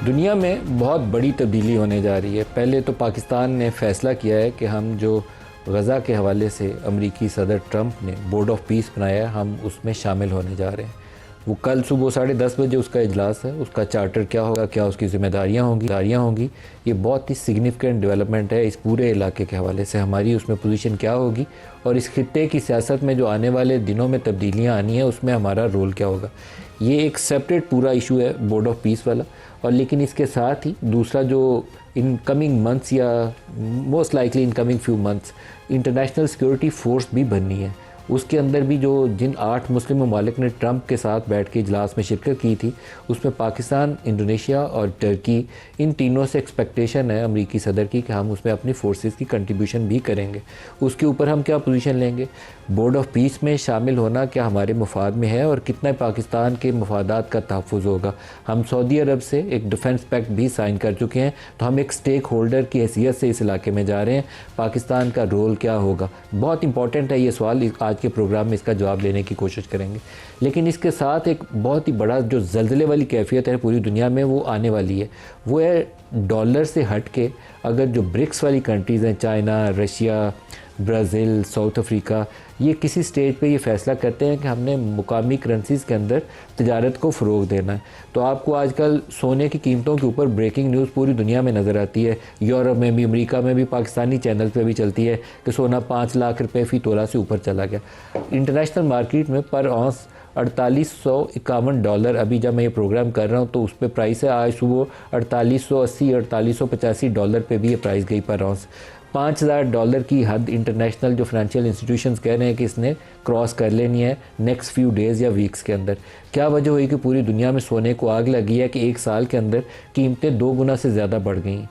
दुनिया में बहुत बड़ी तब्दीली होने जा रही है। पहले तो पाकिस्तान ने फ़ैसला किया है कि हम जो गज़ा के हवाले से अमरीकी सदर ट्रंप ने बोर्ड ऑफ पीस बनाया है, हम उसमें शामिल होने जा रहे हैं। वो कल सुबह 10:30 बजे उसका इजलास है। उसका चार्टर क्या होगा, क्या उसकी ज़िम्मेदारियाँ होंगी, ये बहुत ही सिग्निफिकेंट डेवलपमेंट है इस पूरे इलाके के हवाले से। हमारी उसमें पोजीशन क्या होगी और इस खित्ते की सियासत में जो आने वाले दिनों में तब्दीलियाँ आनी है उसमें हमारा रोल क्या होगा। ये एक सेपरेट पूरा इशू है बोर्ड ऑफ पीस वाला। और लेकिन इसके साथ ही दूसरा जो इन कमिंग मंथ्स या most likely in coming few months international security force भी बननी है। उसके अंदर भी जो जिन 8 मुस्लिम ममालिक ने ट्रंप के साथ बैठ के इजलास में शिरकत की थी, उसमें पाकिस्तान, इंडोनेशिया और टर्की, इन तीनों से एक्सपेक्टेशन है अमरीकी सदर की कि हम उसमें अपनी फोर्सेस की कंट्रीब्यूशन भी करेंगे। उसके ऊपर हम क्या पोजीशन लेंगे, बोर्ड ऑफ पीस में शामिल होना क्या हमारे मुफाद में है और कितना पाकिस्तान के मुफादात का तहफ़्फ़ुज़ होगा। हम सऊदी अरब से एक डिफेंस पैक्ट भी साइन कर चुके हैं, तो हम एक स्टेक होल्डर की हैसियत से इस इलाके में जा रहे हैं। पाकिस्तान का रोल क्या होगा, बहुत इंपॉर्टेंट है ये सवाल। आज के प्रोग्राम में इसका जवाब देने की कोशिश करेंगे। लेकिन इसके साथ एक बहुत ही बड़ा जो ज़ल्ज़ले वाली कैफियत है पूरी दुनिया में वो आने वाली है, वो है डॉलर से हट के अगर जो ब्रिक्स वाली कंट्रीज़ हैं, China, Russia, Brazil, south Africa, ये किसी स्टेज पे ये फ़ैसला करते हैं कि हमने मुकामी करेंसीज़ के अंदर तिजारत को फ़रोग़ देना है। तो आपको आजकल सोने की कीमतों के ऊपर ब्रेकिंग न्यूज़ पूरी दुनिया में नज़र आती है। यूरोप में भी, अमेरिका में भी, पाकिस्तानी चैनल पे भी चलती है कि सोना 5 लाख रुपए फ़ी तोला से ऊपर चला गया। इंटरनेशनल मार्केट में पर औंस $4851, अभी जब मैं ये प्रोग्राम कर रहा हूँ तो उस पर प्राइस है। आज सुबह $4880 $4885 पे भी ये प्राइस गई पर औंस। $5000 की हद इंटरनेशनल जो फाइनेंशियल इंस्टीट्यूशंस कह रहे हैं कि इसने क्रॉस कर लेनी है नेक्स्ट फ्यू डेज़ या वीक्स के अंदर। क्या वजह हुई कि पूरी दुनिया में सोने को आग लगी है कि एक साल के अंदर कीमतें 2 गुना से ज़्यादा बढ़ गई हैं।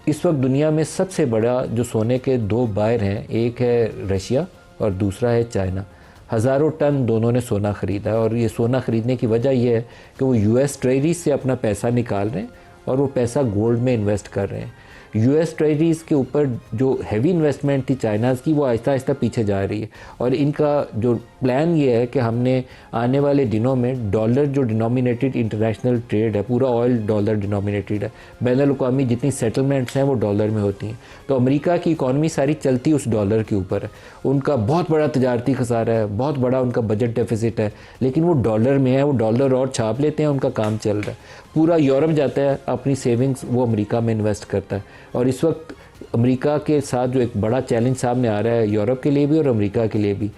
इस वक्त दुनिया में सबसे बड़ा जो सोने के 2 बायर हैं, एक है रशिया और दूसरा है चाइना। हज़ारों टन दोनों ने सोना ख़रीदा है और ये सोना ख़रीदने की वजह यह है कि वो यूएस ट्रेजरीज से अपना पैसा निकाल रहे हैं और वो पैसा गोल्ड में इन्वेस्ट कर रहे हैं। यूएस ट्रेजरीज के ऊपर जो हैवी इन्वेस्टमेंट थी चाइनाज़ की, वो आहिस्ता आहिस्ता पीछे जा रही है। और इनका जो प्लान ये है कि हमने आने वाले दिनों में डॉलर जो डिनोमिनेटेड इंटरनेशनल ट्रेड है, पूरा ऑयल डॉलर डिनोमिनेटेड है, बैनुल-अक़वामी जितनी सेटलमेंट्स हैं वो डॉलर में होती हैं। तो अमेरिका की इकॉनमी सारी चलती उस डॉलर के ऊपर है। उनका बहुत बड़ा तजारती खसारा है, बहुत बड़ा उनका बजट डेफिसिट है, लेकिन वो डॉलर में है। वो डॉलर और छाप लेते हैं, उनका काम चल रहा है। पूरा यूरोप जाता है, अपनी सेविंग्स वो अमेरिका में इन्वेस्ट करता है। और इस वक्त अमेरिका के साथ जो एक बड़ा चैलेंज सामने आ रहा है यूरोप के लिए भी और अमेरिका के लिए भी,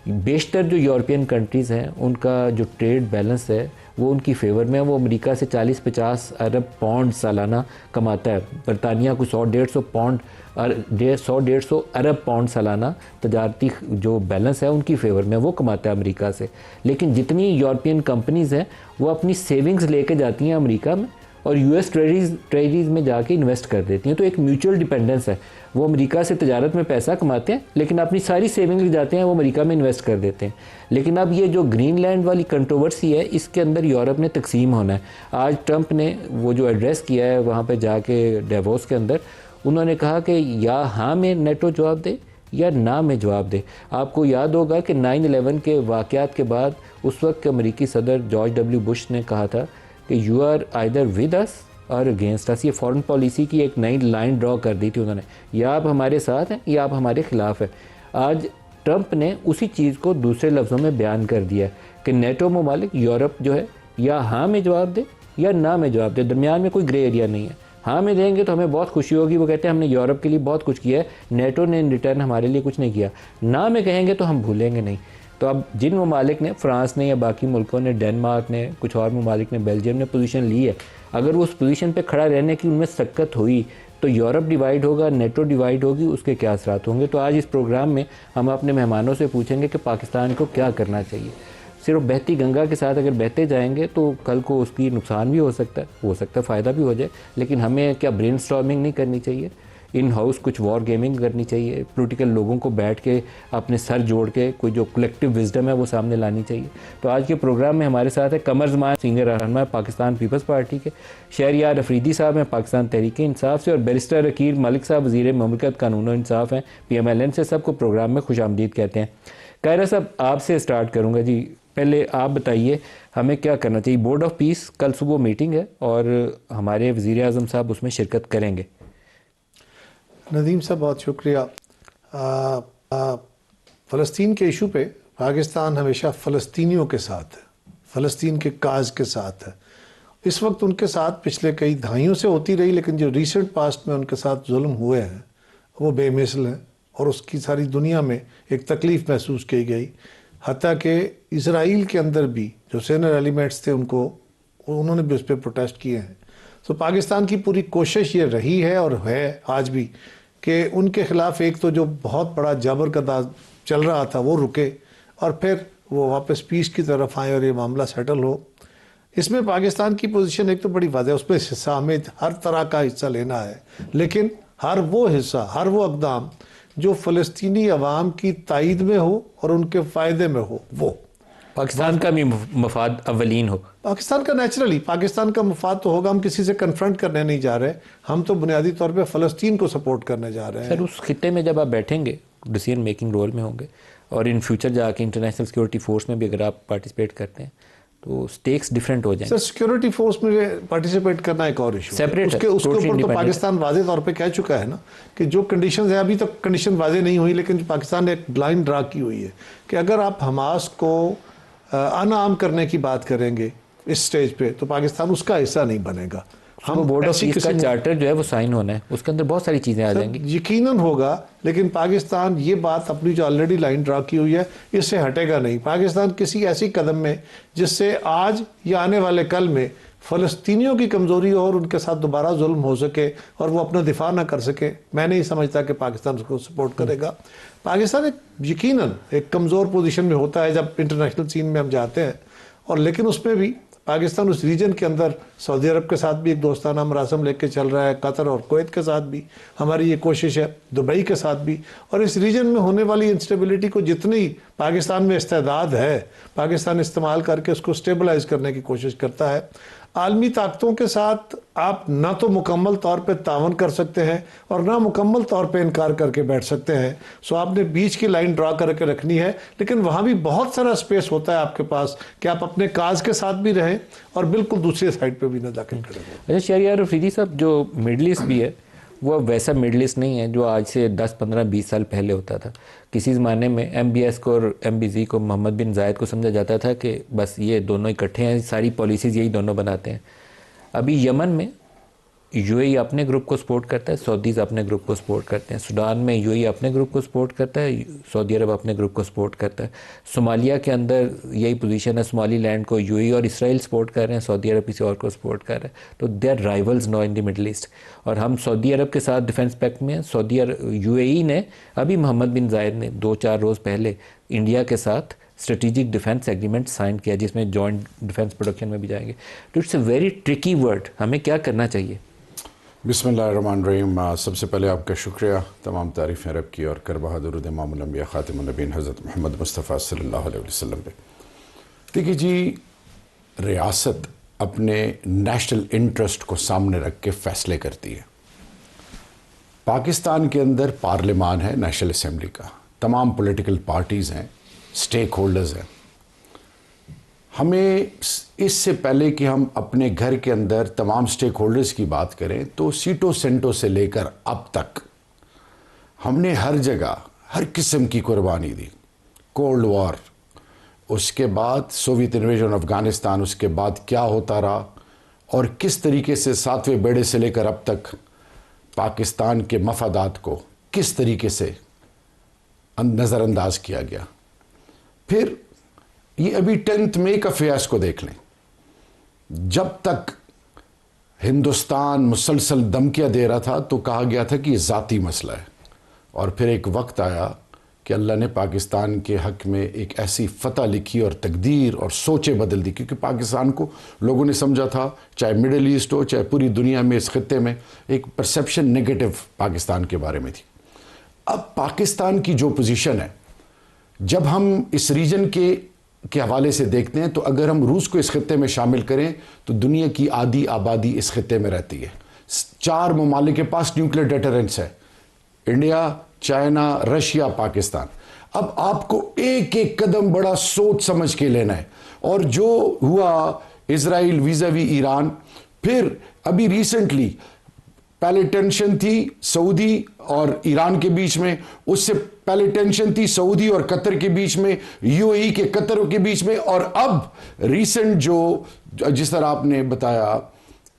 बेशतर जो यूरोपियन कंट्रीज़ हैं उनका जो ट्रेड बैलेंस है वो उनकी फेवर में है। वो अमेरिका से 40-50 अरब पाउंड सालाना कमाता है। बरतानिया को 100-150 पाउंड और 100-150 अरब पाउंड सालाना तजारती जो बैलेंस है उनकी फेवर में वो कमाता है अमेरिका से। लेकिन जितनी यूरोपियन कंपनीज़ हैं वो अपनी सेविंग्स लेके जाती हैं अमेरिका में और यूएस ट्रेजरीज में जाके इन्वेस्ट कर देती हैं। तो एक म्यूचुअल डिपेंडेंस है। वो अमेरिका से तजारत में पैसा कमाते हैं लेकिन अपनी सारी सेविंग ले जाते हैं, वो अमेरिका में इन्वेस्ट कर देते हैं। लेकिन अब ये जो ग्रीनलैंड वाली कंट्रोवर्सी है, इसके अंदर यूरोप ने तकसीम होना है। आज ट्रंप ने वो जो एड्रेस किया है वहाँ पर जाके डेवोस के अंदर, उन्होंने कहा कि या हाँ में नेटो जवाब दे या ना में जवाब दे। आपको याद होगा कि 9/11 के वाक़यात के बाद उस वक्त के अमेरिकी सदर जॉर्ज डब्ल्यू बुश ने कहा था कि you are either with us or against अस। ये फॉरेन पॉलिसी की एक नई लाइन ड्रॉ कर दी थी उन्होंने, या आप हमारे साथ हैं या आप हमारे ख़िलाफ़ हैं। आज ट्रंप ने उसी चीज़ को दूसरे लफ्ज़ों में बयान कर दिया कि नेटो ममालिक यूरोप जो है या हाँ में जवाब दे या ना में जवाब दे, दरमियान में कोई ग्रे एरिया नहीं है। हाँ में देंगे तो हमें बहुत खुशी होगी, वो कहते हैं हमने यूरोप के लिए बहुत कुछ किया है, नेटो ने इन रिटर्न हमारे लिए कुछ नहीं किया। ना में कहेंगे तो हम भूलेंगे नहीं। तो अब जिन ममालिक ने, फ्रांस ने या बाकी मुल्कों ने, डेनमार्क ने, कुछ और ममालिक ने, बेल्जियम ने पोजीशन ली है, अगर वो उस पोजीशन पे खड़ा रहने की उनमें सक्कत हुई तो यूरोप डिवाइड होगा, नेटो डिवाइड होगी, उसके क्या असरात होंगे। तो आज इस प्रोग्राम में हम अपने मेहमानों से पूछेंगे कि पाकिस्तान को क्या करना चाहिए। सिर्फ बहती गंगा के साथ अगर बहते जाएंगे तो कल को उसकी नुकसान भी हो सकता है फ़ायदा भी हो जाए। लेकिन हमें क्या ब्रेनस्टॉर्मिंग नहीं करनी चाहिए, इन हाउस कुछ वॉर गेमिंग करनी चाहिए, पॉलिटिकल लोगों को बैठ के अपने सर जोड़ के कोई जो कलेक्टिव विजडम है वो सामने लानी चाहिए। तो आज के प्रोग्राम में हमारे साथ है कमर ज़मान, सीनियर रहनुमा पाकिस्तान पीपल्स पार्टी के, शहरियार अफरीदी साहब हैं पाकिस्तान तहरीक इंसाफ से, और बैरिस्टर अकील मलिक साहब वज़ीर ममलकत कानून और इंसाफ हैं PMLN से। सबको प्रोग्राम में खुश आमदीद कहते हैं। कायरा साहब, आपसे स्टार्ट करूँगा जी। पहले आप बताइए हमें क्या करना चाहिए। बोर्ड ऑफ पीस कल सुबह मीटिंग है और हमारे वज़ीर आज़म साहब उसमें शिरकत करेंगे। नदीम साहब बहुत शुक्रिया। फ़लस्तीन के इशू पे पाकिस्तान हमेशा फ़लस्तीनियों के साथ है, फ़लस्तीन के काज के साथ है। इस वक्त उनके साथ पिछले कई दहाइयों से होती रही, लेकिन जो रिसेंट पास्ट में उनके साथ जुल्म हुए हैं वो बेमिसल हैं और उसकी सारी दुनिया में एक तकलीफ़ महसूस की गई। हत्ता कि इसराइल के अंदर भी जो सीनियर एलिमेंट्स थे उन्होंने भी उस पर प्रोटेस्ट किए हैं। तो पाकिस्तान की पूरी कोशिश ये रही है और है आज भी कि उनके ख़िलाफ़ एक तो जो बहुत बड़ा जबर का चल रहा था वो रुके और फिर वो वापस पीस की तरफ आए और ये मामला सेटल हो। इसमें पाकिस्तान की पोजीशन एक तो बड़ी वाज़ेह है, उसमें हिस्सा हमें हर तरह का हिस्सा लेना है, लेकिन हर वो हिस्सा, हर वो इक़दाम जो फ़लस्तीनी अवाम की तायद में हो और उनके फ़ायदे में हो, वो पाकिस्तान का भी मफाद अवलीन हो। पाकिस्तान का नेचुरली पाकिस्तान का मफाद तो होगा। हम किसी से कन्फ्रंट करने नहीं जा रहे, हम तो बुनियादी तौर पे फ़लस्तीन को सपोर्ट करने जा रहे हैं। सर उस खित्ते में जब आप बैठेंगे डिसीजन मेकिंग रोल में होंगे और इन फ्यूचर जाके इंटरनेशनल सिक्योरिटी फोर्स में भी अगर आप पार्टिसिपेट करते हैं तो स्टेक्स डिफरेंट हो जाएंगे। सर सिक्योरिटी फोर्स में पार्टिसिपेट करना एक और इशू सेपरेट है। उसके ऊपर तो पाकिस्तान वाज़े तौर पे कह चुका है ना कि जो कंडीशंस है, अभी तक कंडीशन वाज़े नहीं हुई, लेकिन पाकिस्तान ने एक ब्लाइंड ड्रा की हुई है कि अगर आप हमास को अनआर्म करने की बात करेंगे इस स्टेज पे तो पाकिस्तान उसका हिस्सा नहीं बनेगा। हम बोर्ड ऑफ पीस का चार्टर जो है वो साइन होना है, उसके अंदर बहुत सारी चीज़ें आ जाएंगी। यकीनन होगा, लेकिन पाकिस्तान ये बात अपनी जो ऑलरेडी लाइन ड्रा की हुई है इससे हटेगा नहीं। पाकिस्तान किसी ऐसी कदम में जिससे आज या आने वाले कल में फ़लस्तीनियों की कमज़ोरी हो और उनके साथ दोबारा जुल्म हो सके और वो अपना दिफा ना कर सके, मैं नहीं समझता कि पाकिस्तान उसको सपोर्ट करेगा। पाकिस्तान एक यकीनन एक कमज़ोर पोजीशन में होता है जब इंटरनेशनल सीन में हम जाते हैं, और लेकिन उसमें भी पाकिस्तान उस रीजन के अंदर सऊदी अरब के साथ भी एक दोस्ताना मरासम लेके चल रहा है, कतर और कुवैत के साथ भी हमारी ये कोशिश है, दुबई के साथ भी। और इस रीजन में होने वाली इंस्टेबिलिटी को जितनी पाकिस्तान में इस्तेदाद है, पाकिस्तान इस्तेमाल करके उसको स्टेबलाइज करने की कोशिश करता है। आलमी ताकतों के साथ आप ना तो मुकम्मल तौर पे तावन कर सकते हैं और ना मुकम्मल तौर पे इनकार करके बैठ सकते हैं। सो आपने बीच की लाइन ड्रा करके रखनी है, लेकिन वहाँ भी बहुत सारा स्पेस होता है आपके पास कि आप अपने काज के साथ भी रहें और बिल्कुल दूसरी साइड पे भी ना दाखिल करें। अच्छा शहरियार अफरीदी साहब, जो मिडल ईस्ट भी है वो अब वैसा मिडल ईस्ट नहीं है जो आज से 10, 15, 20 साल पहले होता था। किसी ज़माने में MBS को और MBZ को, मोहम्मद बिन जायद को समझा जाता था कि बस ये दोनों इकट्ठे हैं, सारी पॉलिसीज़ यही दोनों बनाते हैं। अभी यमन में UAE अपने ग्रुप को सपोर्ट करता है, सऊदीज़ अपने ग्रुप को सपोर्ट करते हैं। सूडान में UAE अपने ग्रुप को सपोर्ट करता है, सऊदी अरब अपने ग्रुप को सपोर्ट करता है। सोमालिया के अंदर यही पोजीशन है, सोमाली लैंड को UAE और इसराइल सपोर्ट कर रहे हैं, सऊदी अरब किसी और को सपोर्ट कर रहा है। तो they are rivals now in the Middle East. और हम सऊदी अरब के साथ डिफेंस पैक्ट में हैं। UAE ने अभी मोहम्मद बिन जायद ने 2-4 रोज़ पहले इंडिया के साथ स्ट्रेटेजिक डिफेंस एग्रीमेंट साइन किया जिसमें जॉइंट डिफेंस प्रोडक्शन में भी जाएंगे। तो it's a very tricky word, हमें क्या करना चाहिए? बिस्मिल्लाहिर्रहमानिर्रहीम। सबसे पहले आपका शुक्रिया, तमाम तारीफ़ें रब की और कर बहादुर इमामुल अंबिया ख़ातिमुन नबीय्यीन हज़रत मोहम्मद मुस्तफ़ा सल्लल्लाहु अलैहि वसल्लम पे। देखिए जी, रियासत अपने नेशनल इंटरेस्ट को सामने रख के फ़ैसले करती है। पाकिस्तान के अंदर पार्लियामान है, नेशनल असम्बली का, तमाम पॉलिटिकल पार्टीज़ हैं, स्टेक होल्डर्स हैं। हमें इससे पहले कि हम अपने घर के अंदर तमाम स्टेक होल्डर्स की बात करें तो सीटों सेंटों से लेकर अब तक हमने हर जगह हर किस्म की कुर्बानी दी। कोल्ड वॉर, उसके बाद सोवियत इन्वेजन अफ़गानिस्तान, उसके बाद क्या होता रहा और किस तरीके से 7वें बेड़े से लेकर अब तक पाकिस्तान के मफादात को किस तरीके से नज़रअंदाज किया गया। फिर ये अभी 10 मई का फ़याज़ को देख लें। जब तक हिंदुस्तान मुसलसल धमकियाँ दे रहा था तो कहा गया था कि ये ज़ाती मसला है, और फिर एक वक्त आया कि अल्लाह ने पाकिस्तान के हक़ में एक ऐसी फ़तह लिखी और तकदीर और सोचें बदल दी। क्योंकि पाकिस्तान को लोगों ने समझा था, चाहे मिडल ईस्ट हो चाहे पूरी दुनिया में, इस खित्ते में एक परसेप्शन नेगेटिव पाकिस्तान के बारे में थी। अब पाकिस्तान की जो पोजीशन है, जब हम इस रीजन के हवाले से देखते हैं तो अगर हम रूस को इस खित्ते में शामिल करें तो दुनिया की आधी आबादी इस खित्ते में रहती है। 4 ममालिक के पास न्यूक्लियर डेटरेंस है, इंडिया, चाइना, रशिया, पाकिस्तान। अब आपको एक एक कदम बड़ा सोच समझ के लेना है। और जो हुआ इजराइल वीज़ावी ईरान, फिर अभी रिसेंटली पहले टेंशन थी सऊदी और ईरान के बीच में, उससे पहले टेंशन थी सऊदी और कतर के बीच में, यूएई के कतर के बीच में, और अब रीसेंट जो जिस तरह आपने बताया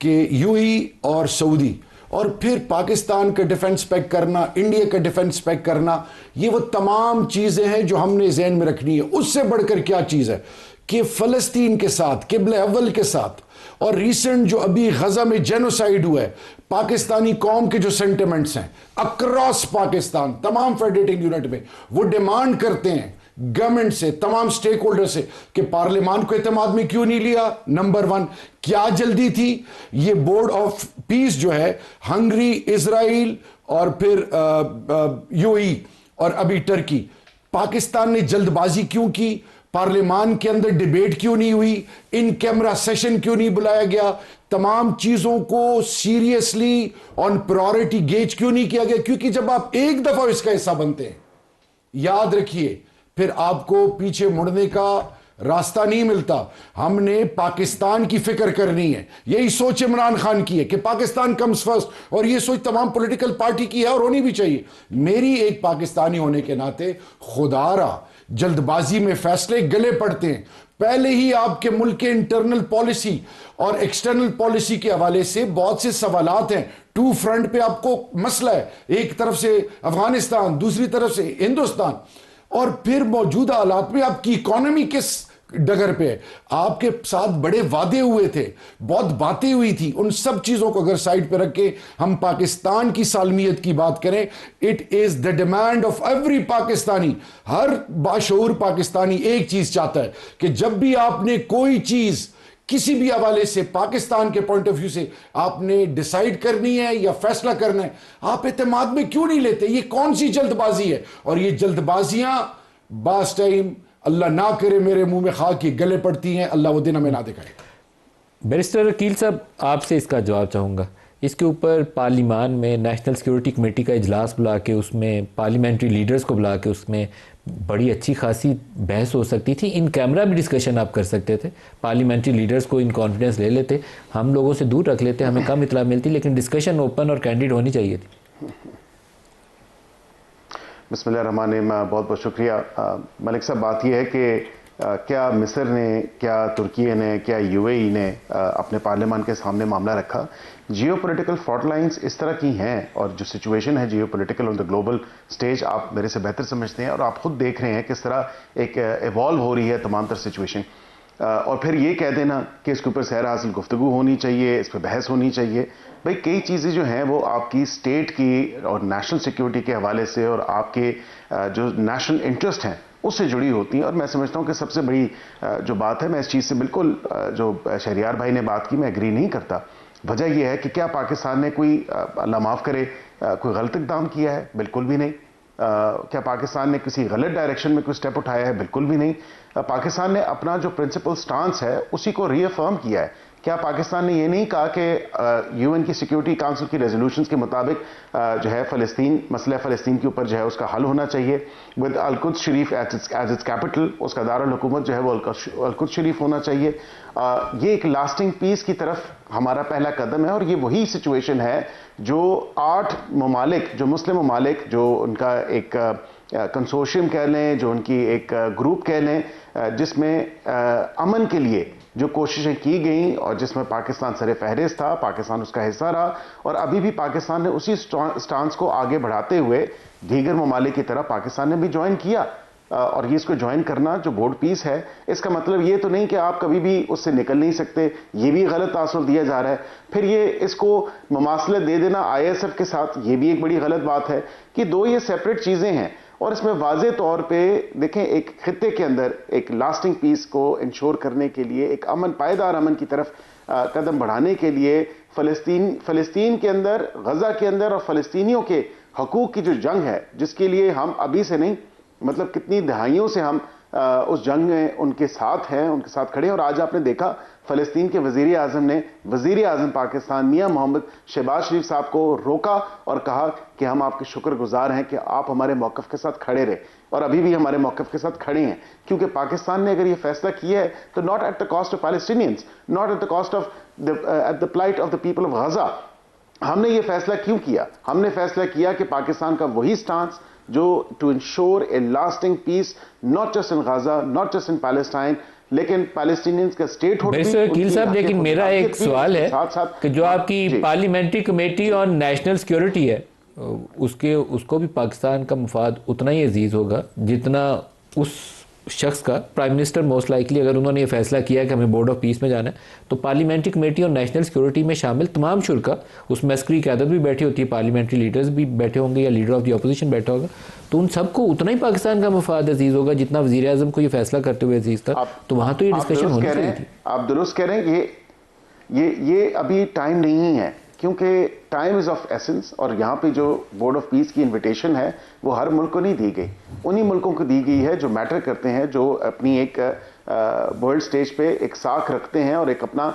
कि यूएई और सऊदी, और फिर पाकिस्तान का डिफेंस पैक करना, इंडिया का डिफेंस पैक करना, ये वो तमाम चीजें हैं जो हमने ज़हन में रखनी है। उससे बढ़कर क्या चीज है कि फलस्तीन के साथ, किबले अव्वल के साथ, और रिसेंट जो अभी गजा में जेनोसाइड हुआ है, पाकिस्तानी कौम के जो सेंटिमेंट्स हैं अक्रॉस पाकिस्तान तमाम फेडरेटिंग यूनिट में, वो डिमांड करते हैं गवर्नमेंट से, तमाम स्टेक होल्डर से कि पार्लियामान को एतमाद में क्यों नहीं लिया। नंबर 1, क्या जल्दी थी? ये बोर्ड ऑफ पीस जो है, हंगरी, इजराइल और फिर यूएई और अभी टर्की, पाकिस्तान ने जल्दबाजी क्यों की? पार्लियामान के अंदर डिबेट क्यों नहीं हुई? इन कैमरा सेशन क्यों नहीं बुलाया गया? तमाम चीजों को सीरियसली ऑन प्रायोरिटी गेज क्यों नहीं किया गया? क्योंकि जब आप एक दफा इसका हिस्सा बनते हैं, याद रखिए, फिर आपको पीछे मुड़ने का रास्ता नहीं मिलता। हमने पाकिस्तान की फिक्र करनी है। यही सोच इमरान खान की है कि पाकिस्तान कम्स फर्स्ट, और ये सोच तमाम पॉलिटिकल पार्टी की है और होनी भी चाहिए। मेरी एक पाकिस्तानी होने के नाते खुदारा जल्दबाजी में फैसले गले पड़ते हैं। पहले ही आपके मुल्क के इंटरनल पॉलिसी और एक्सटर्नल पॉलिसी के हवाले से बहुत से सवालात हैं। टू फ्रंट पे आपको मसला है, एक तरफ से अफगानिस्तान, दूसरी तरफ से हिंदुस्तान, और फिर मौजूदा हालात में आपकी इकोनॉमी किस डगर पे है। आपके साथ बड़े वादे हुए थे, बहुत बातें हुई थी, उन सब चीजों को अगर साइड पे रख के हम पाकिस्तान की सालमियत की बात करें, it is the demand of every Pakistani. हर बाशऊर पाकिस्तानी एक चीज चाहता है कि जब भी आपने कोई चीज किसी भी हवाले से पाकिस्तान के पॉइंट ऑफ व्यू से आपने डिसाइड करनी है या फैसला करना है, आप एतमाद में क्यों नहीं लेते? ये कौन सी जल्दबाजी है? और ये जल्दबाजियां बास टाइम अल्लाह ना करे मेरे मुंह में खाक की गले पड़ती हैं, अल्लाह वो दिन हमें ना दिखाए। बैरिस्टर अकील साहब, आपसे इसका जवाब चाहूँगा। इसके ऊपर पार्लियामान में नेशनल सिक्योरिटी कमेटी का इजलास बुला के उसमें पार्लियामेंट्री लीडर्स को बुला के उसमें बड़ी अच्छी खासी बहस हो सकती थी। इन कैमरा भी डिस्कशन आप कर सकते थे, पार्लियामेंट्री लीडर्स को इन कॉन्फिडेंस ले लेते, हम लोगों से दूर रख लेते, हमें कम इतला मिलती, लेकिन डिस्कशन ओपन और कैंडिड होनी चाहिए थी। बिस्मिल्लाहिर्रहमानिर्रहीम, बहुत बहुत शुक्रिया। मलिक साहब, बात यह है कि क्या मिस्र ने, क्या तुर्की ने, क्या यूएई ने अपने पार्लियामान के सामने मामला रखा? जियोपॉलिटिकल फॉल्ट लाइंस इस तरह की हैं, और जो सिचुएशन है geopolitical on the global stage, आप मेरे से बेहतर समझते हैं, और आप खुद देख रहे हैं किस तरह एक इवॉल्व हो रही है तमाम तर सिचुएशन। और फिर ये कह देना कि इसके ऊपर सैर हासिल गुफ्तगू होनी चाहिए, इस पर बहस होनी चाहिए। भाई, कई चीज़ें जो हैं वो आपकी स्टेट की और नेशनल सिक्योरिटी के हवाले से और आपके जो नेशनल इंटरेस्ट हैं उससे जुड़ी होती हैं। और मैं समझता हूँ कि सबसे बड़ी जो बात है, मैं इस चीज़ से बिल्कुल जो शहरियार भाई ने बात की, मैं एग्री नहीं करता। वजह यह है कि क्या पाकिस्तान ने कोई, अल्लाह माफ़ करे, कोई गलत इक़दाम किया है? बिल्कुल भी नहीं। क्या पाकिस्तान ने किसी गलत डायरेक्शन में कोई स्टेप उठाया है? बिल्कुल भी नहीं। पाकिस्तान ने अपना जो प्रिंसिपल स्टांस है उसी को रीअफर्म किया है। क्या पाकिस्तान ने ये नहीं कहा कि यूएन की सिक्योरिटी काउंसिल की रेजोल्यूशंस के मुताबिक जो है फ़लस्तीन, मसला फ़लस्तीन के ऊपर जो है उसका हल होना चाहिए, विद अल-कुद्स शरीफ एज इट्स कैपिटल, उसका दारुल हुकूमत जो है वो अल-कुद्स शरीफ होना चाहिए। ये एक लास्टिंग पीस की तरफ हमारा पहला कदम है, और ये वही सिचुएशन है जो 8 ममालिक, जो मुस्लिम ममालिक, जो उनका एक कंसोर्शियम कह लें, जो उनकी एक ग्रुप कह लें, जिसमें अमन के लिए जो कोशिशें की गई और जिसमें पाकिस्तान सरे फहरिस्त था, पाकिस्तान उसका हिस्सा रहा, और अभी भी पाकिस्तान ने उसी स्टांस को आगे बढ़ाते हुए दीगर ममालिक की तरह पाकिस्तान ने भी ज्वाइन किया। और ये इसको ज्वाइन करना जो बोर्ड पीस है, इसका मतलब ये तो नहीं कि आप कभी भी उससे निकल नहीं सकते, ये भी गलत तासुर दिया जा रहा है। फिर ये इसको ममासलत दे देना आईएसएफ के साथ, ये भी एक बड़ी गलत बात है कि दो ये सेपरेट चीज़ें हैं। और इसमें वाज़े तौर पे देखें, एक खित्ते के अंदर एक लास्टिंग पीस को इंश्योर करने के लिए, एक अमन, पायदार अमन की तरफ कदम बढ़ाने के लिए, फ़लस्तीन के अंदर, गजा के अंदर और फ़लस्तीनियों के हकूक़ की जो जंग है, जिसके लिए हम अभी से नहीं, मतलब कितनी दहाइयों से हम उस जंग में उनके साथ हैं, उनके साथ खड़े हैं। और आज आपने देखा फ़लस्तीन के वज़ीर आज़म ने वज़ीर आज़म पाकिस्तान मियां मोहम्मद शहबाज शरीफ साहब को रोका और कहा कि हम आपके शुक्रगुजार हैं कि आप हमारे मौक़िफ़ के साथ खड़े रहे, और अभी भी हमारे मौक़िफ़ के साथ खड़े हैं। क्योंकि पाकिस्तान ने अगर ये फैसला किया है तो not at the cost of Palestinians, not at the cost of at the plight of the people of Gaza. हमने ये फैसला क्यों किया? हमने फैसला किया कि पाकिस्तान का वही स्टांस जो to ensure a lasting peace not just in Gaza, not just in Palestine, लेकिन पैलेस्टीनियंस का स्टेट हुड। वकील साहब, लेकिन मेरा एक सवाल है कि जो आपकी parliamentary committee on national security है उसको भी पाकिस्तान का मुफाद उतना ही अजीज होगा जितना उस शख्स का, प्राइम मिनिस्टर मोस्ट लाइकली अगर उन्होंने ये फैसला किया है कि हमें बोर्ड ऑफ पीस में जाना है, तो पार्लियामेंट्री कमेटी और नेशनल सिक्योरिटी में शामिल तमाम शुरा, उसमें अस्करी क़यादत भी बैठी होती है, पार्लियामेंट्री लीडर्स भी बैठे होंगे या लीडर ऑफ द अपोजिशन बैठा होगा, तो उन सबको उतना ही पाकिस्तान का मुफाद अजीज़ होगा जितना वज़ीर आज़म को ये फैसला करते हुए अजीज़ था। तो वहाँ तो ये डिस्कशन होनी चाहिए थी। आप दुरुस्त कह रहे हैं, ये अभी टाइम नहीं है, क्योंकि टाइम इज़ ऑफ एसेंस। और यहाँ पे जो बोर्ड ऑफ पीस की इनविटेशन है वो हर मुल्क को नहीं दी गई, उन्हीं मुल्कों को दी गई है जो मैटर करते हैं, जो अपनी एक वर्ल्ड स्टेज पे एक साख रखते हैं और एक अपना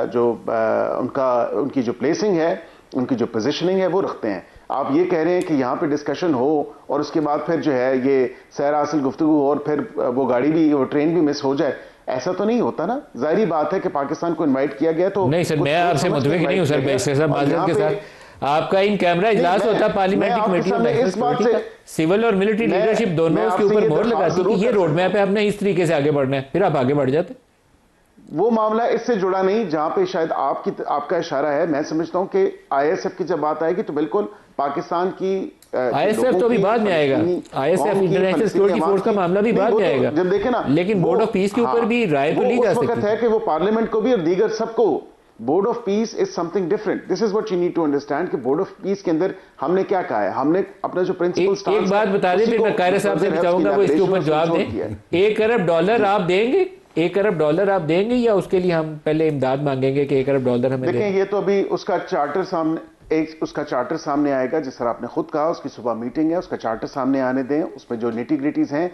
जो उनकी जो प्लेसिंग है, उनकी जो पोजिशनिंग है वो रखते हैं। आप ये कह रहे हैं कि यहाँ पे डिस्कशन हो और उसके बाद फिर जो है ये सैर हासिल गुफ्तगू हो और फिर वो गाड़ी भी, वो ट्रेन भी मिस हो जाए, ऐसा तो नहीं होता ना। जाहिर बात है कि पाकिस्तान को इनवाइट किया गया तो नहीं सर, मैं आपसे मुतफिक नहीं हूं सर, माजरत के साथ आपका इन कैमरा इजलास होता है पार्लियामेंट्री कमेटी और नेशनल सिक्योरिटी का, सिविल और मिलिट्री लीडरशिप दोनों उसके ऊपर मोहर लगाती है कि ये रोड मैप है, हमने इस तरीके से आगे बढ़ना है, फिर आप आगे बढ़ जाते। वो मामला इससे जुड़ा नहीं जहां पे शायद आपका इशारा है। मैं समझता हूं कि आईएसएफ की जब बात आएगी तो बिल्कुल पाकिस्तान की, आईएसएफ तो अभी बाद में आएगा, आईएसएफ इंटरनेशनल सिक्योरिटी फोर्स का मामला भी बाद में आएगा, जब देखे ना। लेकिन बोर्ड ऑफ पीस के ऊपर भी राय तो ली जा सकती है कि वो पार्लियामेंट को भी और दीगर सबको, board of peace is something different. This is what you need to understand कि बोर्ड ऑफ पीस के अंदर हमने क्या कहा है। हमने अपना जो प्रिंसिपल एक बात बता दें, फिर मैं कायरा साहब से चाहूंगा वो इसके ऊपर जवाब दें। $1 अरब आप देंगे, $1 अरब आप देंगे या उसके लिए हम पहले इमदाद मांगेंगे कि $1 अरब हमें देखें? ये तो अभी उसका चार्टर सामने आएगा, जिस तरह आपने खुद कहा उसकी सुबह मीटिंग है, उसका चार्टर सामने आने दें, उसमें जो निटी-ग्रिटीज हैं।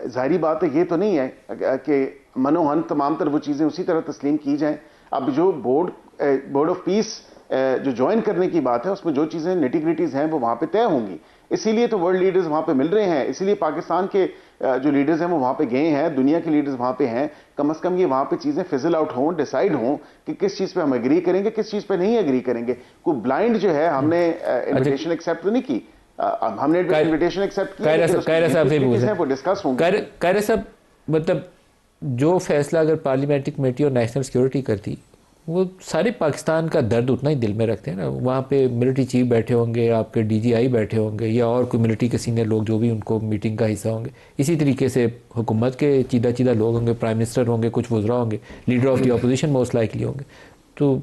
जाहिर बात है ये तो नहीं है कि मनोहन तमाम तर वो चीज़ें उसी तरह तस्लीम की जाएं। अब जो बोर्ड ऑफ पीस जो ज्वाइन करने की बात है उसमें जो चीज़ें निटी-ग्रिटीज हैं वो वहाँ पे तय होंगी, इसीलिए तो वर्ल्ड लीडर्स वहाँ पे मिल रहे हैं, इसीलिए पाकिस्तान के जो लीडर्स हैं वो वहाँ पे गए हैं, दुनिया के लीडर्स वहाँ पे हैं। कम से कम ये वहाँ पे चीज़ें फिजल आउट हों, डिसाइड हों कि किस चीज़ पे हम एग्री करेंगे, किस चीज़ पे नहीं एग्री करेंगे। कोई ब्लाइंड जो है, हमने इन्विटेशन एक्सेप्ट तो नहीं की, हमने इन्विटेशन एक्सेप्ट किया, वो डिस्कस होंगे। कायरा साहब, मतलब जो फैसला अगर पार्लियामेंट्री कमेटी और नेशनल सिक्योरिटी करती, वो सारे पाकिस्तान का दर्द उतना ही दिल में रखते हैं ना। वहाँ पे मिलिट्री चीफ बैठे होंगे, आपके DGI बैठे होंगे या और कोई मिलिट्री के सीनियर लोग जो भी उनको मीटिंग का हिस्सा होंगे, इसी तरीके से हुकूमत के चीदा लोग होंगे, प्राइम मिनिस्टर होंगे, कुछ वज़रा होंगे, leader of the opposition most likely होंगे। तो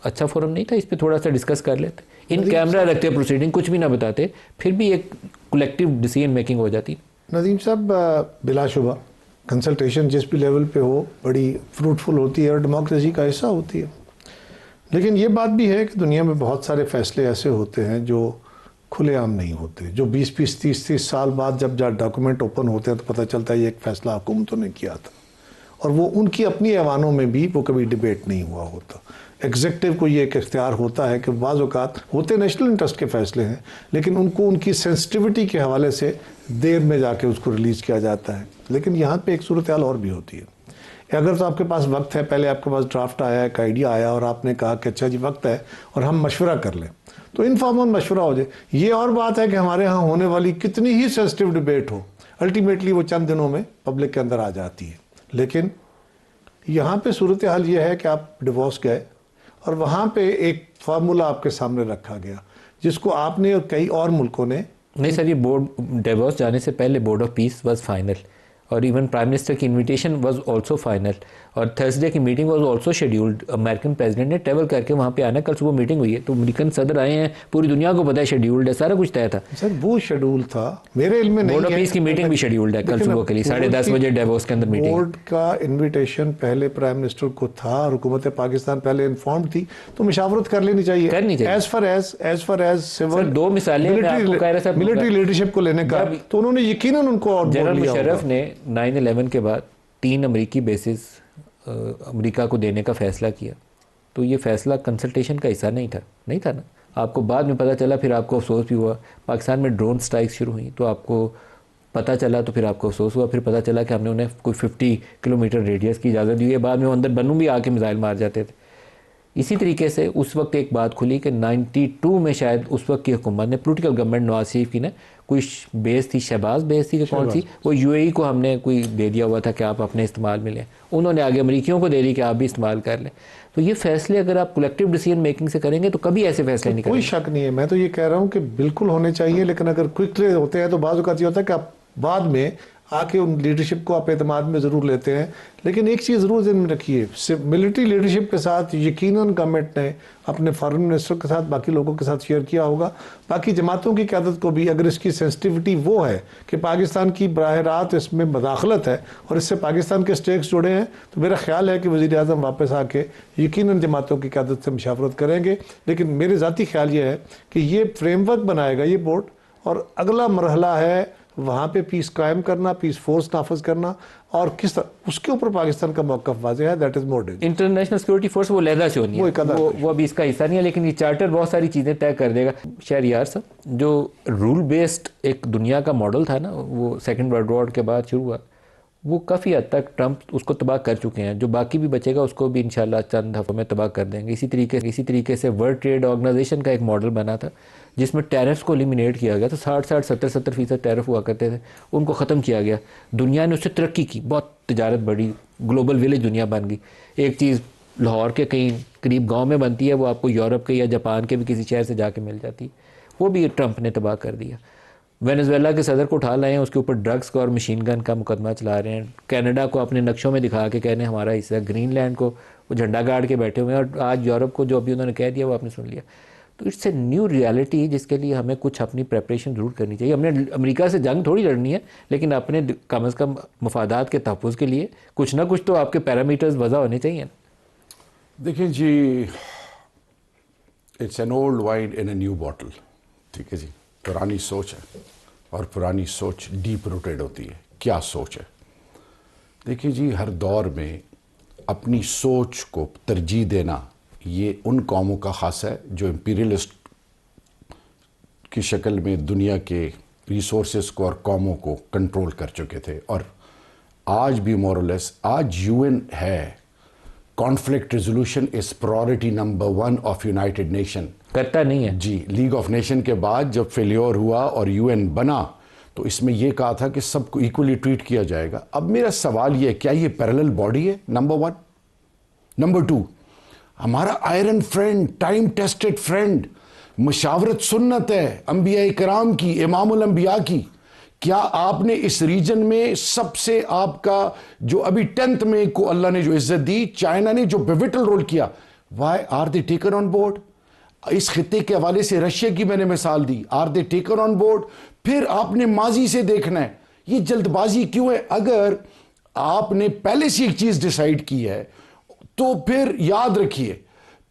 अच्छा फोरम नहीं था, इस पर थोड़ा सा डिस्कस कर लेते। इन कैमरा रखते प्रोसीडिंग, कुछ भी ना बताते, फिर भी एक कलेक्टिव डिसीजन मेकिंग हो जाती। नदीम साहब, बिलाशुबा कंसल्टेशन जिस भी लेवल पे हो बड़ी फ्रूटफुल होती है और डेमोक्रेसी का हिस्सा होती है। लेकिन ये बात भी है कि दुनिया में बहुत सारे फैसले ऐसे होते हैं जो खुलेआम नहीं होते, जो 20-20, 30-30 साल बाद जब डॉक्यूमेंट ओपन होते हैं तो पता चलता है ये एक फैसला हुकूमतों ने किया था, और वो उनकी अपनी ऐवानों में भी वो कभी डिबेट नहीं हुआ होता। एग्जीक्यूटिव को ये एक इख्तियार होता है कि बाज़ औक़ात होते नेशनल इंटरेस्ट के फैसले हैं, लेकिन उनको उनकी सेंसिटिविटी के हवाले से देर में जाके उसको रिलीज़ किया जाता है। लेकिन यहाँ पे एक सूरत हाल और भी होती है। अगर तो आपके पास वक्त है, पहले आपके पास ड्राफ्ट आया, एक आइडिया आया और आपने कहा कि अच्छा जी वक्त है और हम मशवरा कर लें, तो इनफॉर्मल मशवरा हो जाए। ये और बात है कि हमारे यहाँ होने वाली कितनी ही सेंसिटिव डिबेट हो, अल्टीमेटली वो चंद दिनों में पब्लिक के अंदर आ जाती है। लेकिन यहाँ पे सूरत हाल ये है कि आप डिवोर्स गए और वहाँ पे एक फार्मूला आपके सामने रखा गया जिसको आपने और कई और मुल्कों ने। नहीं सर, ये बोर्ड डिवोर्स जाने से पहले board of piece was final और इवन प्राइम मिनिस्टर की इनविटेशन वाज आल्सो फाइनल, और थर्सडे की meeting was also scheduled. American president ने ट्रैवल करके वहाँ पे आना, कल सुबह मीटिंग हुई है, तो अमेरिकन सदर आए हैं, पूरी दुनिया को पता है शेड्यूल्ड है, सारा कुछ तय था। सर वो शेड्यूल था, मेरे इल्म में नहीं बोर्ड ऑफ है। पीस की मीटिंग भी शेड्यूल्ड है कल सुबह के लिए 10:30 बजे डेवोस के अंदर मीटिंग। बोर्ड का इन्विटेशन पहले प्राइम मिनिस्टर को था और हुकूमत पाकिस्तान पहले इन्फॉर्म थी, तो मुशावरत कर लेनी चाहिए। करनी चाहिए। एज फार एज सिविल, दो मिसालें मैं आपको कह रहा था, मिलिट्री लीडरशिप को लेने का, तो उन्होंने यकीनन उनको और जनरल मुशर्रफ ने 9/11 के बाद 3 अमेरिकी बेसिस अमेरिका को देने का फैसला किया। तो ये फैसला कंसल्टेशन का हिस्सा नहीं था ना। आपको बाद में पता चला, फिर आपको अफसोस भी हुआ। पाकिस्तान में ड्रोन स्ट्राइक्स शुरू हुई तो आपको पता चला, तो फिर आपको अफसोस हुआ। फिर पता चला कि हमने उन्हें कोई 50 किलोमीटर रेडियस की इजाज़त दी है। बाद में अंदर बनू भी आके मिसाइल मार जाते थे। इसी तरीके से उस वक्त एक बात खुली कि 92 में शायद उस वक्त की हुकूमत ने, पोलिटिकल गवर्नमेंट नवाज शरीफ की ने, कोई बेस थी, शहबाज बेस थी कि कौन सी, वो यूएई को हमने कोई दे दिया हुआ था कि आप अपने इस्तेमाल में लें। उन्होंने आगे अमरीकियों को दे दी कि आप भी इस्तेमाल कर लें। तो ये फैसले अगर आप कलेक्टिव डिसीजन मेकिंग से करेंगे तो कभी ऐसे फैसले नहीं कोई करेंगे। शक नहीं है। मैं तो ये कह रहा हूँ कि बिल्कुल होने चाहिए, लेकिन अगर क्विकली होते हैं तो बाज़ औक़ात ये होता है कि आप बाद में आके उन लीडरशिप को आप एतमाद में ज़रूर लेते हैं। लेकिन एक चीज़ ज़रूर ज़हन में रखिए, मिलिट्री लीडरशिप के साथ यकीनन गवर्नमेंट ने अपने फॉरेन मिनिस्टर के साथ, बाकी लोगों के साथ शेयर किया होगा। बाकी जमातों की क़यादत को भी, अगर इसकी सेंसिटिविटी वो है कि पाकिस्तान की बराह रास्त इसमें मदाखलत है और इससे पाकिस्तान के स्टेक्स जुड़े हैं, तो मेरा ख्याल है कि वज़ीर आज़म वापस आके यकीनन जमातों की क़यादत से मुशावरत करेंगे। लेकिन मेरे ज़ाती ख्याल ये है कि ये फ्रेमवर्क बनाएगा ये बोर्ड, और अगला मरहला है वहाँ पे पीस कायम करना, पीस फोर्स नाफज करना, और किस तरह उसके ऊपर पाकिस्तान का मौक़िफ़ वाज़ेह है। That is more danger. International security force वो लहदा से होनी है, वो अभी इसका हिस्सा नहीं है, लेकिन ये चार्टर बहुत सारी चीज़ें तय कर देगा। शहरयार साहब, जो रूल बेस्ड एक दुनिया का मॉडल था ना, वो सेकेंड वर्ल्ड वॉर के बाद शुरू हुआ, वो काफ़ी हद तक ट्रंप उसको तबाह कर चुके हैं। जो बाकी भी बचेगा उसको भी इंशाल्लाह चंद हफ्तों में तबाह कर देंगे। इसी तरीके से वर्ल्ड ट्रेड ऑर्गेनाइजेशन का एक मॉडल बना था जिसमें टैरिफ्स को एलिमिनेट किया गया। तो 60-60, 70-70% टैरिफ हुआ करते थे, उनको ख़त्म किया गया। दुनिया ने उससे तरक्की की, बहुत तिजारत बढ़ी, ग्लोबल विलेज दुनिया बन गई। एक चीज़ लाहौर के कहीं करीब गाँव में बनती है, वो आपको यूरोप के या जापान के भी किसी शहर से जाके मिल जाती है। वो भी ट्रंप ने तबाह कर दिया। वेनेजुएला के सदर को उठा लाए हैं, उसके ऊपर ड्रग्स का और मशीन गन का मुकदमा चला रहे हैं। कनाडा को अपने नक्शों में दिखा के कह रहे हैं हमारा हिस्सा। ग्रीनलैंड को वो झंडा गाड़ के बैठे हुए हैं, और आज यूरोप को जो अभी उन्होंने कह दिया वो आपने सुन लिया। तो इट्स ए न्यू रियलिटी जिसके लिए हमें कुछ अपनी प्रेपरेशन ज़रूर करनी चाहिए। हमने अमेरिका से जंग थोड़ी लड़नी है, लेकिन अपने कम अज़ कम मफादात के तहफ़्फ़ुज़ के लिए कुछ ना कुछ तो आपके पैरामीटर्स वज़ा होने चाहिए। देखिए जी, it's an old wine in a new bottle. ठीक है जी, पुरानी सोच है और पुरानी सोच डीप रूटेड होती है। क्या सोच है? देखिए जी, हर दौर में अपनी सोच को तरजीह देना ये उन कौमों का खास है जो इंपीरियलिस्ट की शक्ल में दुनिया के रिसोर्सेज को और कौमों को कंट्रोल कर चुके थे। और आज भी मोरलेस आज यूएन है, conflict resolution is priority number 1 of United nation. करता नहीं है जी। लीग ऑफ नेशन के बाद जब फेलियर हुआ और यूएन बना, तो इसमें यह कहा था कि सबको इक्वली ट्रीट किया जाएगा। अब मेरा सवाल यह, क्या ये पैरेलल बॉडी है? नंबर 1। नंबर 2, हमारा iron friend, time tested friend, मशावरत सुन्नत है अंबिया कराम की, इमामुल अंबिया की। क्या आपने इस रीजन में सबसे आपका जो अभी 10th में को अल्लाह ने जो इज्जत दी, चाइना ने जो पिवटल रोल किया, why are they taken on board? इस खित्ते के हवाले से रशिया की मैंने मिसाल दी, are they taken on board? फिर आपने माजी से देखना है, ये जल्दबाजी क्यों है? अगर आपने पहले से एक चीज डिसाइड की है तो फिर याद रखिए,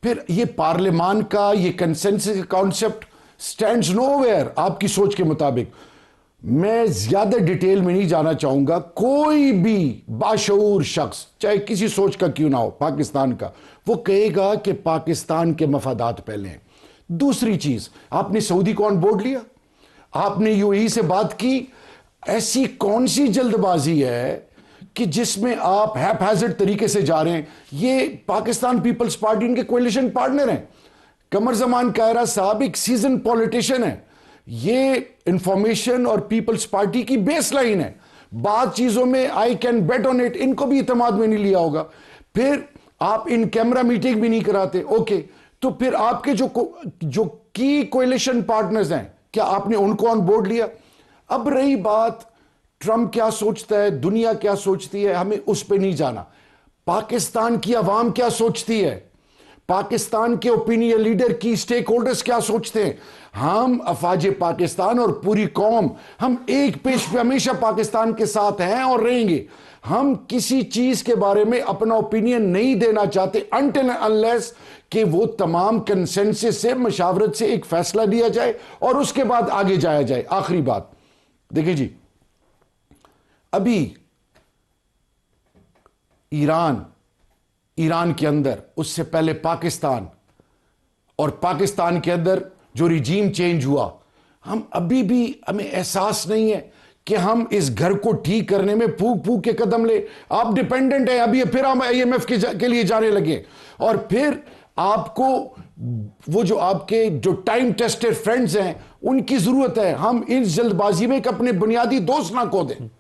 फिर ये पार्लियामान का ये कंसेंसस कॉन्सेप्ट स्टैंड्स नोवेयर आपकी सोच के मुताबिक। मैं ज्यादा डिटेल में नहीं जाना चाहूंगा। कोई भी बाशऊर शख्स, चाहे किसी सोच का क्यों ना हो, पाकिस्तान का, वो कहेगा कि पाकिस्तान के मफादात पहले हैं। दूसरी चीज, आपने सऊदी को ऑन बोर्ड लिया, आपने यूएई से बात की। ऐसी कौन सी जल्दबाजी है कि जिसमें आप हैपहैजर्ड तरीके से जा रहे हैं? ये पाकिस्तान पीपल्स पार्टी इनके कोalition पार्टनर हैं। कमर जमान कायरा साहब एक सीजन पॉलिटिशियन है, ये इंफॉर्मेशन और पीपल्स पार्टी की बेसलाइन है। बाद चीजों में I can bet on it, इनको भी इतमाद में नहीं लिया होगा। फिर आप इन कैमरा मीटिंग भी नहीं कराते, ओके। तो फिर आपके जो की कोalition पार्टनर्स हैं, क्या आपने उनको ऑन बोर्ड लिया? अब रही बात ट्रंप क्या सोचता है, दुनिया क्या सोचती है, हमें उस पर नहीं जाना। पाकिस्तान की आवाम क्या सोचती है, पाकिस्तान के ओपिनियन लीडर की स्टेक होल्डर्स क्या सोचते हैं। हम अफवाज पाकिस्तान और पूरी कौम हम एक पेश पे हमेशा पाकिस्तान के साथ हैं और रहेंगे। हम किसी चीज के बारे में अपना ओपिनियन नहीं देना चाहते अनटिल अनलेस कि वो तमाम कंसेंसस से, मशावरत से एक फैसला लिया जाए और उसके बाद आगे जाया जाए। आखिरी बात देखिए जी, अभी ईरान के अंदर, उससे पहले पाकिस्तान, और पाकिस्तान के अंदर जो रिजीम चेंज हुआ, हम अभी भी हमें एहसास नहीं है कि हम इस घर को ठीक करने में फूक फूक के कदम ले। आप डिपेंडेंट है अभी, फिर हम IMF के लिए जाने लगे, और फिर आपको वो जो आपके जो टाइम टेस्टेड फ्रेंड्स हैं उनकी जरूरत है। हम इस जल्दबाजी में अपने बुनियादी दोस्त ना खो दें।